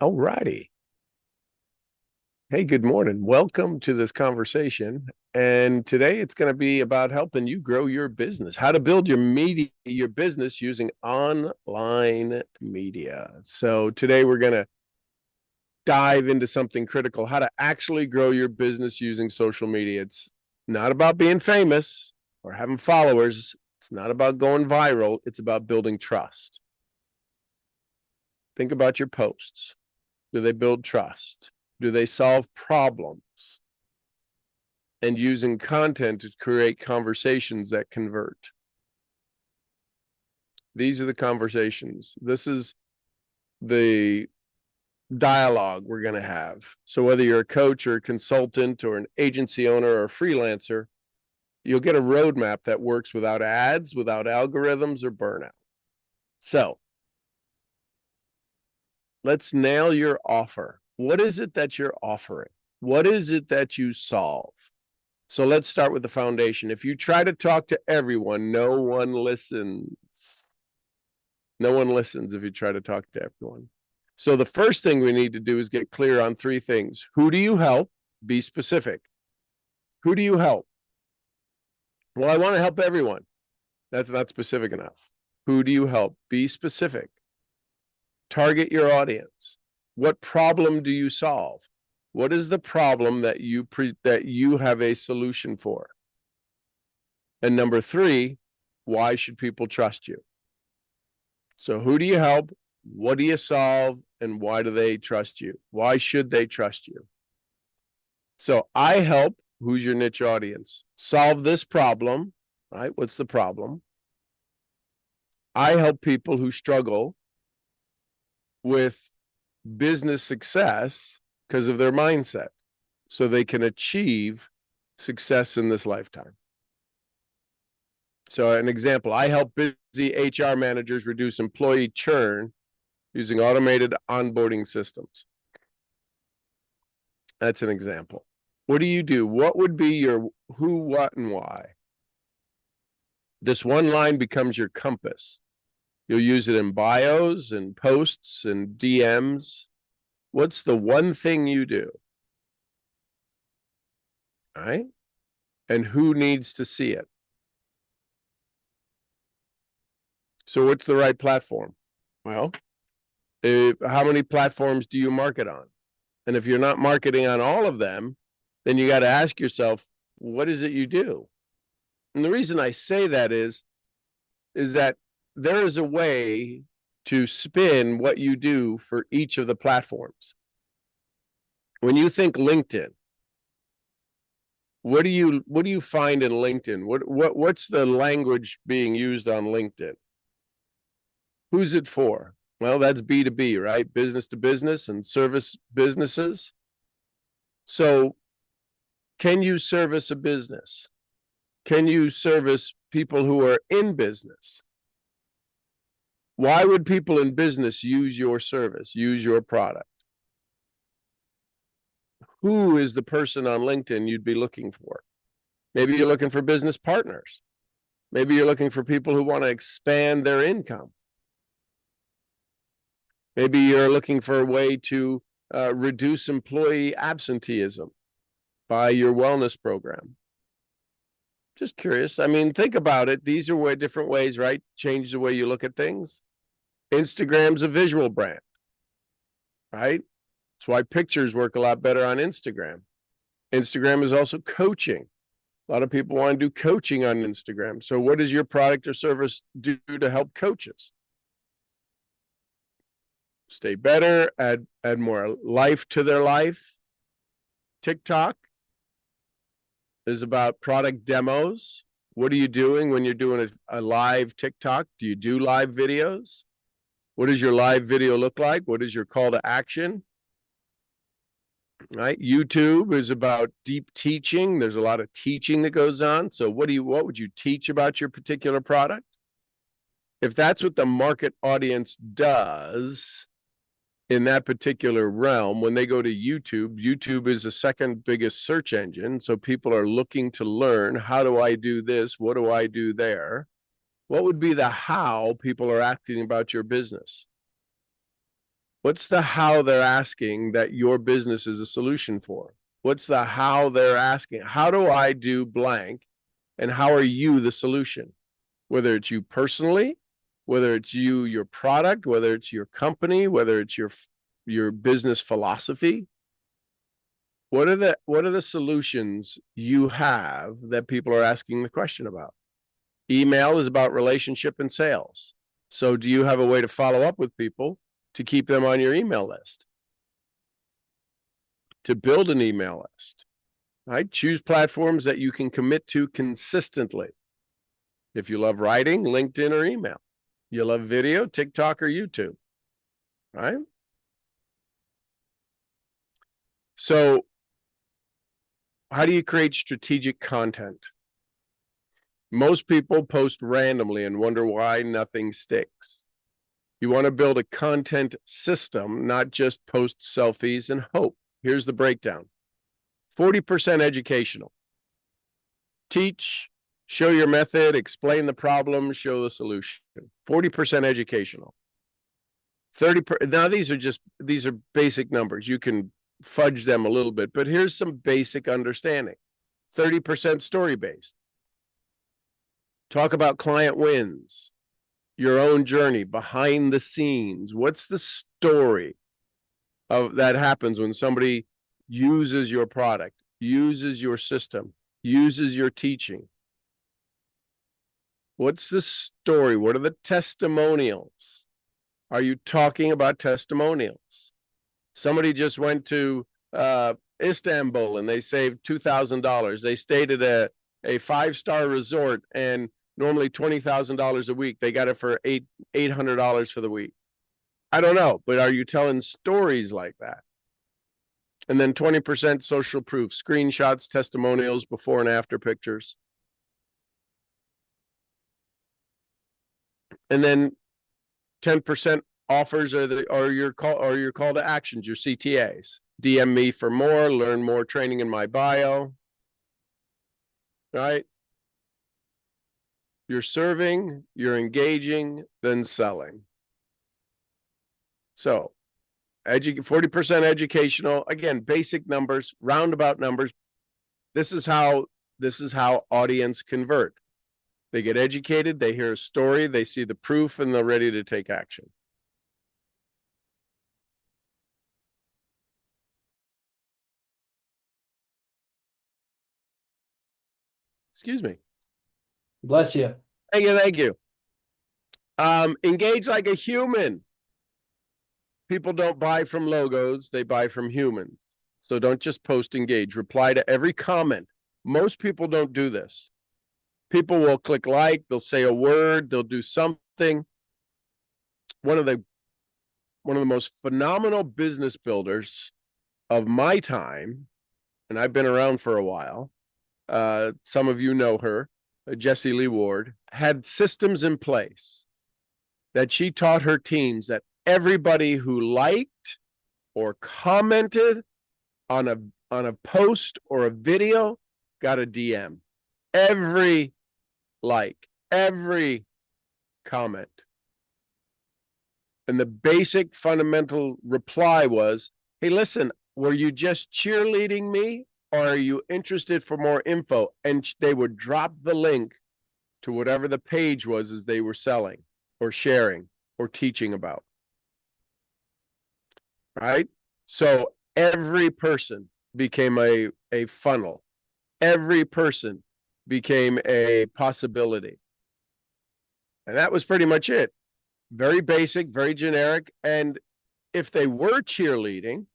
All righty. Hey, good morning. Welcome to this conversation. And today it's going to be about helping you grow your business, how to build your business using online media. So today we're going to dive into something critical, how to actually grow your business using social media. It's not about being famous or having followers. It's not about going viral. It's about building trust. Think about your posts. Do they build trust? Do they solve problems? And using content to create conversations that convert. These are the conversations. This is the dialogue we're going to have. So whether you're a coach or a consultant or an agency owner or a freelancer, you'll get a roadmap that works without ads, without algorithms or burnout. So let's nail your offer. What is it that you're offering? What is it that you solve? So let's start with the foundation. If you try to talk to everyone, no one listens. No one listens if you try to talk to everyone. So the first thing we need to do is get clear on three things. Who do you help? Be specific. Who do you help? Well, I want to help everyone. That's not specific enough. Who do you help? Be specific. Target your audience. What problem do you solve? What is the problem that you have a solution for? And number three, why should people trust you? So who do you help? What do you solve? And why do they trust you? Why should they trust you? So I help, who's your niche audience? Solve this problem, right? What's the problem? I help people who struggle with business success because of their mindset, so they can achieve success in this lifetime. So an example, I help busy HR managers reduce employee churn using automated onboarding systems. That's an example. What do you do? What would be your who, what, and why? This one line becomes your compass. You'll use it in bios and posts and DMs. What's the one thing you do? All right. And who needs to see it? So what's the right platform? Well, how many platforms do you market on? And if you're not marketing on all of them, then you got to ask yourself, what is it you do? And the reason I say that is that there is a way to spin what you do for each of the platforms. When you think LinkedIn, what do you find in LinkedIn? What's the language being used on LinkedIn? Who's it for? Well, that's B2B, right? Business to business and service businesses. So can you service a business? Can you service people who are in business? Why would people in business use your service, use your product? Who is the person on LinkedIn you'd be looking for? Maybe you're looking for business partners. Maybe you're looking for people who want to expand their income. Maybe you're looking for a way to reduce employee absenteeism by your wellness program. Just curious. I mean, think about it. These are different ways, right? Change the way you look at things. Instagram's a visual brand, right? That's why pictures work a lot better on Instagram. Instagram is also coaching. A lot of people want to do coaching on Instagram. So what does your product or service do to help coaches? Stay better, add more life to their life. TikTok is about product demos. What are you doing when you're doing a live TikTok? Do you do live videos? What does your live video look like? What is your call to action? Right? YouTube is about deep teaching. There's a lot of teaching that goes on. So what would you teach about your particular product? If that's what the market audience does in that particular realm, when they go to YouTube, YouTube is the second biggest search engine. So people are looking to learn, how do I do this? What do I do there? What would be the how people are acting about your business? What's the how they're asking that your business is a solution for? What's the how they're asking? How do I do blank? And how are you the solution? Whether it's you personally, whether it's you, your product, whether it's your company, whether it's your business philosophy. What are the solutions you have that people are asking the question about? Email is about relationship and sales. So do you have a way to follow up with people to keep them on your email list? To build an email list, right? Choose platforms that you can commit to consistently. If you love writing, LinkedIn or email. You love video, TikTok or YouTube, right? So how do you create strategic content? Most people post randomly and wonder why nothing sticks. You want to build a content system, not just post selfies and hope. Here's the breakdown. 40% educational. Teach, show your method, explain the problem, show the solution. 40% educational. 30%. Now these are basic numbers. You can fudge them a little bit, but here's some basic understanding. 30% story-based. Talk about client wins, your own journey, behind the scenes. What's the story of that happens when somebody uses your product, uses your system, uses your teaching? What's the story? What are the testimonials? Are you talking about testimonials? Somebody just went to Istanbul and they saved $2,000. They stayed at a 5-star resort and normally $20,000 a week. They got it for $800 for the week. I don't know, but are you telling stories like that? And then 20% social proof, screenshots, testimonials, before and after pictures. And then 10% offers are your call to actions, your CTAs. DM me for more, learn more, training in my bio. Right? You're serving, you're engaging, then selling. So 40% educational, again, basic numbers, roundabout numbers. This is how audience convert. They get educated, they hear a story, they see the proof, and they're ready to take action. Excuse me. Bless you. Thank you. Engage like a human. People don't buy from logos, they buy from humans. So don't just post engage. Reply to every comment. Most people don't do this. People will click like, they'll say a word, they'll do something. One of the most phenomenal business builders of my time, and I've been around for a while, some of you know her, Jessie Lee Ward, had systems in place that she taught her teams that everybody who liked or commented on a post or a video got a DM. Every like, every comment. And the basic fundamental reply was, hey, listen, were you just cheerleading me, or are you interested for more info? And they would drop the link to whatever the page was as they were selling or sharing or teaching about. Right? So every person became a funnel. Every person became a possibility. And that was pretty much it. Very basic, very generic. And if they were cheerleading,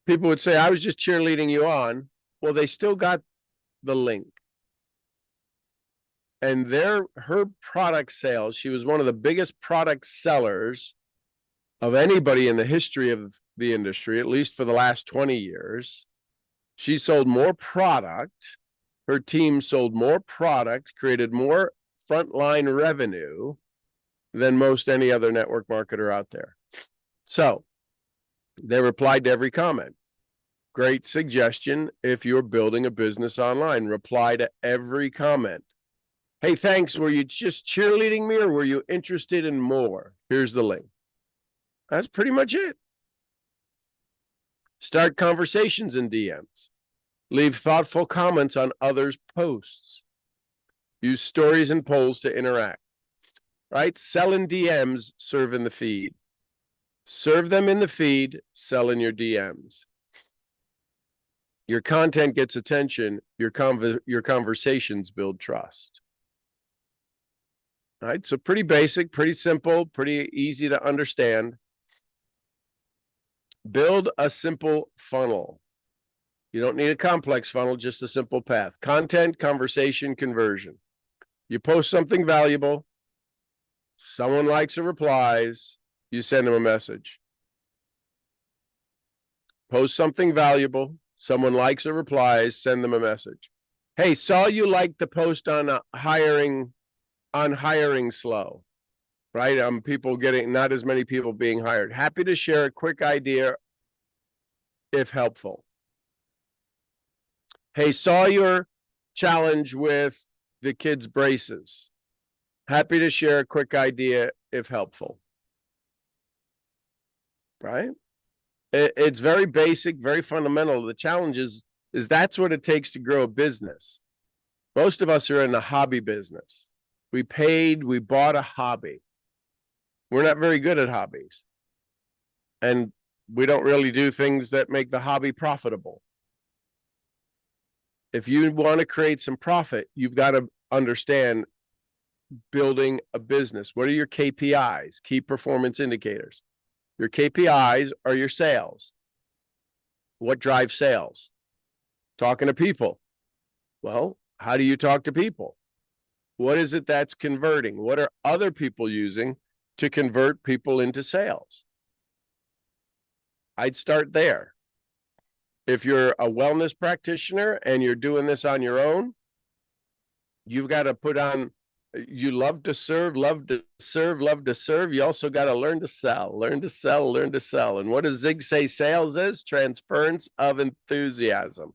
people would say, I was just cheerleading you on. Well, they still got the link. And her product sales, she was one of the biggest product sellers of anybody in the history of the industry, at least for the last 20 years. She sold more product. Her team sold more product, created more frontline revenue than most any other network marketer out there. So they replied to every comment. Great suggestion if you're building a business online. Reply to every comment. Hey, thanks. Were you just cheerleading me, or were you interested in more? Here's the link. That's pretty much it. Start conversations in DMs. Leave thoughtful comments on others' posts. Use stories and polls to interact. Right? Sell in DMs, serve in the feed. Serve them in the feed, sell in your DMs. Your content gets attention, your conversations build trust. All right, so pretty basic, pretty simple, pretty easy to understand. Build a simple funnel. You don't need a complex funnel, just a simple path. Content, conversation, conversion. You post something valuable, someone likes or replies, you send them a message. Post something valuable, someone likes or replies, send them a message. Hey, saw you liked the post on hiring slow, right? People getting, not as many people being hired. Happy to share a quick idea if helpful. Hey, saw your challenge with the kids' braces. Happy to share a quick idea if helpful. Right? It's very basic, very fundamental. The challenge is that's what it takes to grow a business. Most of us are in the hobby business. We bought a hobby. We're not very good at hobbies. And we don't really do things that make the hobby profitable. If you want to create some profit, you've got to understand building a business. What are your KPIs, key performance indicators? Your KPIs are your sales. What drives sales? Talking to people. Well, how do you talk to people? What is it that's converting? What are other people using to convert people into sales? I'd start there. If you're a wellness practitioner and you're doing this on your own, you've got to put on, you love to serve, love to serve, love to serve. You also got to learn to sell, learn to sell, learn to sell. And what does Zig say sales is? Transference of enthusiasm.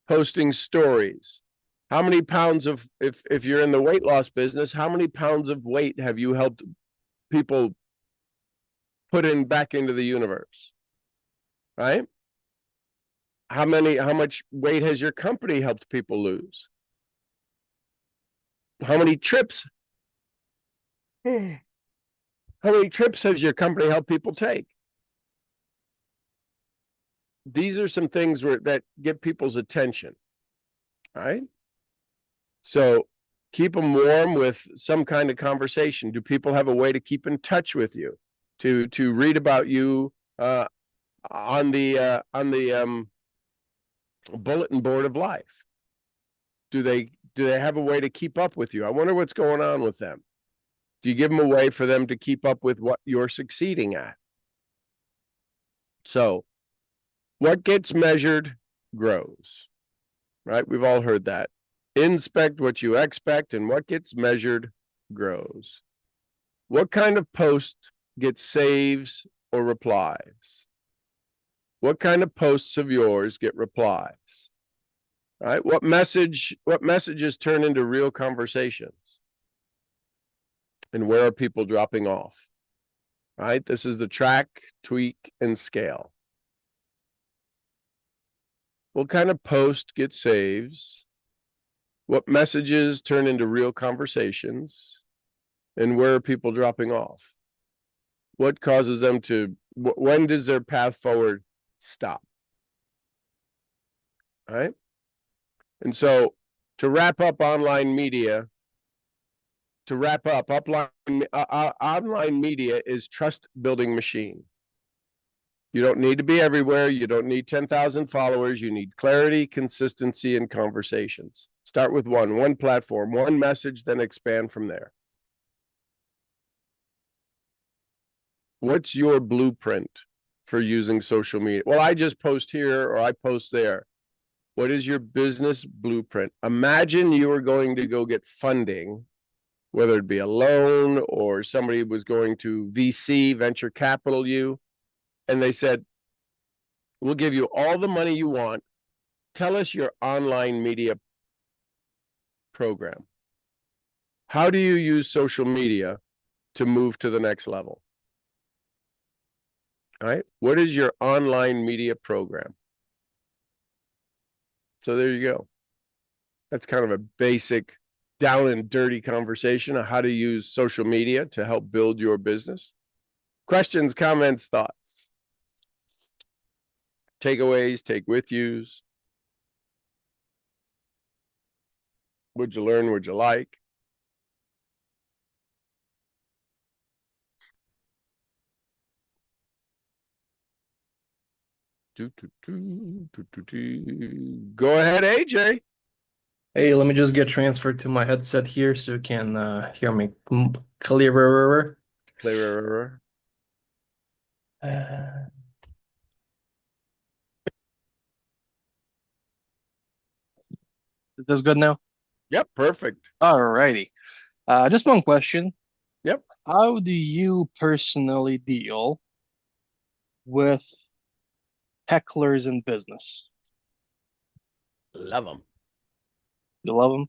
Posting stories. How many pounds of, if you're in the weight loss business, how many pounds of weight have you helped people put in back into the universe? Right? How much weight has your company helped people lose? How many trips? How many trips has your company helped people take? These are some things that get people's attention. All right. So keep them warm with some kind of conversation. Do people have a way to keep in touch with you? To read about you on the bulletin board of life? Do they have a way to keep up with you? I wonder what's going on with them. Do you give them a way for them to keep up with what you're succeeding at? So what gets measured grows, right? We've all heard that. Inspect what you expect, and what gets measured grows. What kind of post gets saves or replies? What kind of posts of yours get replies? Right? What messages turn into real conversations? And where are people dropping off? Right? This is the track, tweak, and scale. What kind of post gets saves? What messages turn into real conversations? And where are people dropping off? What causes them to, when does their path forward stop? All right. And so to wrap up online media, online media is trust building machine. You don't need to be everywhere. You don't need 10,000 followers. You need clarity, consistency, and conversations. Start with one platform, one message, then expand from there. What's your blueprint for using social media? Well, I just post here or I post there. What is your business blueprint? Imagine you were going to go get funding, whether it be a loan or somebody was going to VC, venture capital you, and they said, we'll give you all the money you want. Tell us your online media program. How do you use social media to move to the next level? All right. What is your online media program? So there you go. That's kind of a basic down and dirty conversation of how to use social media to help build your business. Questions, comments, thoughts, takeaways, take with yous. What'd you learn? What'd you like? Go ahead, AJ. Hey, let me just get transferred to my headset here so you can hear me clearer. Clearer. Uh, is this good now? Yep, perfect. Alrighty. Just one question. Yep. How do you personally deal with hecklers in business? Love them. You love them?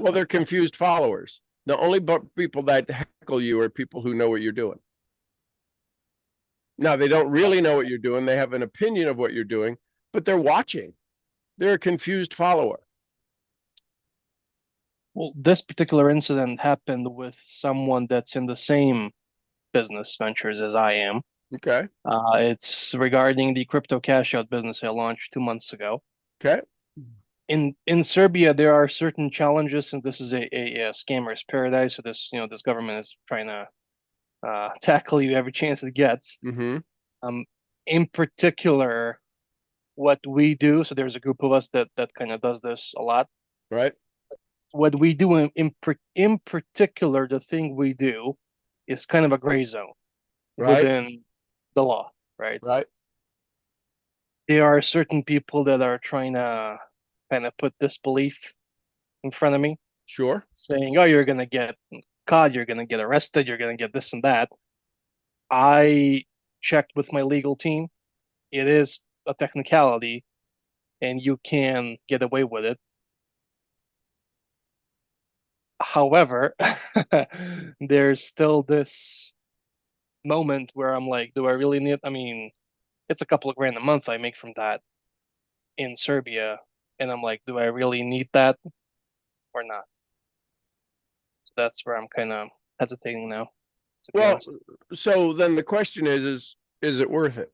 Well, they're confused followers. The only people that heckle you are people who know what you're doing. Now, they don't really know what you're doing. They have an opinion of what you're doing, but they're watching. They're a confused follower. Well, this particular incident happened with someone that's in the same business ventures as I am. Okay. It's regarding the crypto cash out business I launched 2 months ago. Okay. In Serbia, there are certain challenges, and this is a scammer's paradise. So this government is trying to tackle you every chance it gets. Mm-hmm. In particular, what we do. So there's a group of us that kind of does this a lot. Right. What we do in particular, the thing we do is kind of a gray zone Right. within the law, right? Right. There are certain people that are trying to kind of put disbelief in front of me, Sure. saying, "Oh, you're gonna get caught, you're gonna get arrested, you're gonna get this and that." I checked with my legal team. It is a technicality, and you can get away with it. However, there's still this moment where I'm like, do I really need? I mean, it's a couple of grand a month I make from that in Serbia, and I'm like, do I really need that or not? So that's where I'm kind of hesitating now, to be Well, honest. so then the question is it worth it?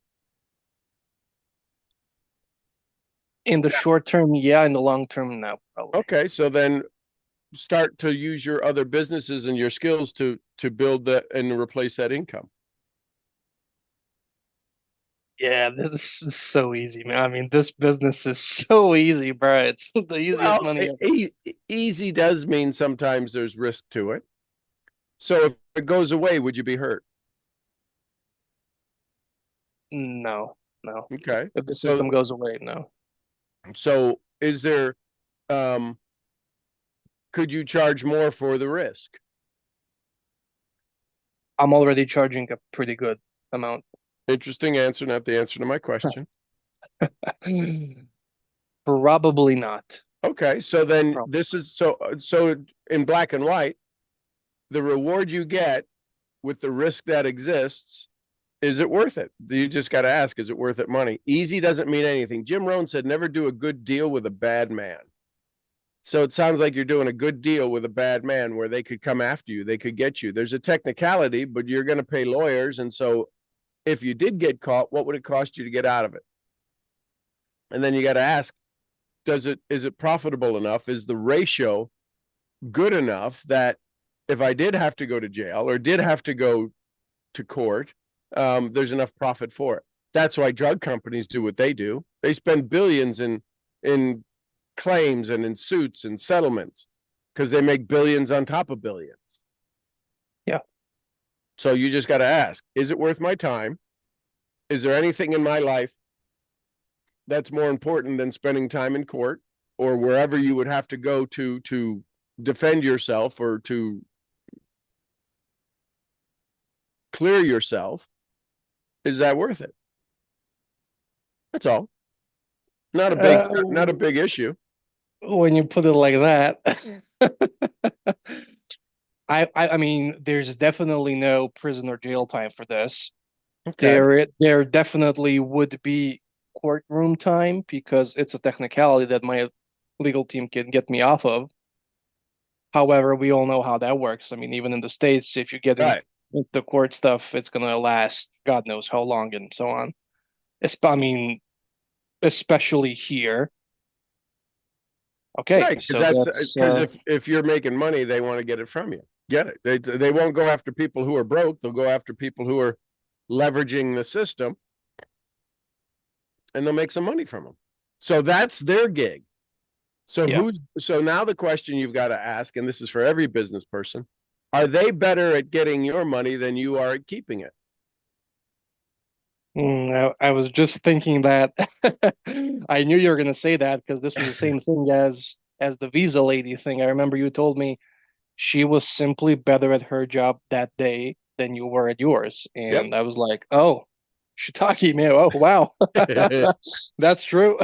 In the short term, yeah. In the long term, no, probably. Okay. So then start to use your other businesses and your skills to build that and replace that income. Yeah, this is so easy, man. I mean, this business is so easy, bro. It's the easiest Well, money ever. easy does mean sometimes there's risk to it. So if it goes away, would you be hurt? No, no. Okay. If the So system goes away, no. so is there um could you charge more for the risk? I'm already charging a pretty good amount. Interesting answer, not the answer to my question. Probably not. Okay, so then Probably. this is so in black and white, the reward you get with the risk that exists, is it worth it? You just got to ask, is it worth it money? Easy doesn't mean anything. Jim Rohn said, never do a good deal with a bad man. So it sounds like you're doing a good deal with a bad man where they could come after you, they could get you. There's a technicality, but you're going to pay lawyers. And so if you did get caught, what would it cost you to get out of it? And then you got to ask, is it profitable enough? Is the ratio good enough that if I did have to go to jail or did have to go to court, there's enough profit for it. That's why drug companies do what they do. They spend billions in claims and in suits and settlements because they make billions on top of billions. Yeah. So you just got to ask, is it worth my time? Is there anything in my life that's more important than spending time in court or wherever you would have to go to defend yourself or to clear yourself? Is that worth it? That's all. Not a big issue. When you put it like that, I mean, there's definitely no prison or jail time for this. Okay. There definitely would be courtroom time because it's a technicality that my legal team can get me off of. However, we all know how that works. I mean, even in the States, if you get Right. into court stuff, it's gonna last God knows how long and so on. I mean, especially here. Okay, Right. Because so that's that's because if you're making money, they want to get it from you. Get it. They won't go after people who are broke. They'll go after people who are leveraging the system, and they'll make some money from them. So that's their gig. yeah. So now the question you've got to ask, and this is for every business person, are they better at getting your money than you are at keeping it? I was just thinking that I knew you were gonna say that because this was the same thing as the visa lady thing. I remember you told me she was simply better at her job that day than you were at yours. Yep. And I was like, oh, shiitake, man. Oh, wow. That's true.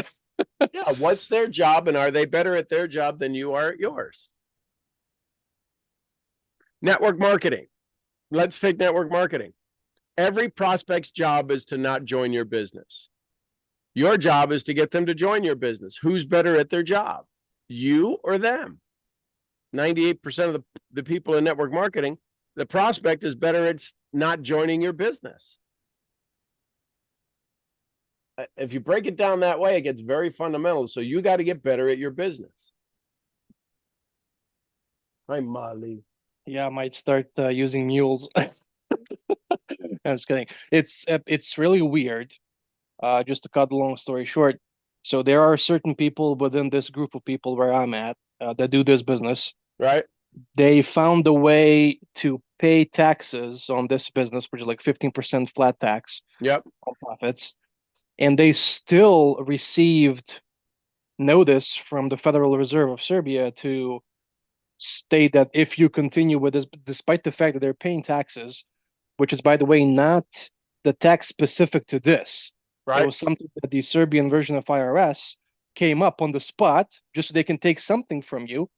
Yeah. What's their job, and are they better at their job than you are at yours? Network marketing. Let's take network marketing. Every prospect's job is to not join your business. Your job is to get them to join your business. Who's better at their job? You or them? 98% of the people in network marketing, the prospect is better at not joining your business. If you break it down that way, it gets very fundamental. So you got to get better at your business. Hi, Molly. Yeah, I might start using mules. I'm just kidding. It's really weird. Just to cut the long story short, so there are certain people within this group of people where I'm at that do this business. Right? They found a way to pay taxes on this business, which is like 15% flat tax Yep. on profits, and they still received notice from the Federal Reserve of Serbia to state that if you continue with this, despite the fact that they're paying taxes, which is, by the way, not the tax specific to this. It Right? was something that the Serbian version of IRS came up on the spot just so they can take something from you.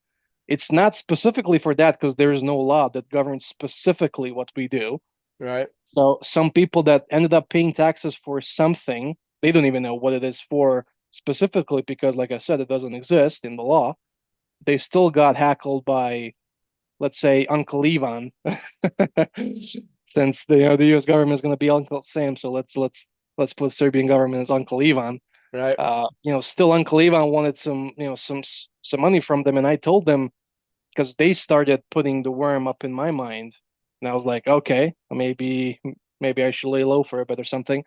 It's not specifically for that because there is no law that governs specifically what we do. Right? So some people that ended up paying taxes for something, they don't even know what it is for specifically because, like I said, it doesn't exist in the law. They still got hackled by, let's say, Uncle Ivan, since the U.S. government is going to be Uncle Sam. So let's put Serbian government as Uncle Ivan. Right? Still Uncle Ivan wanted some money from them, and I told them because they started putting the worm up in my mind, and I was like, okay, maybe I should lay low for a bit or something.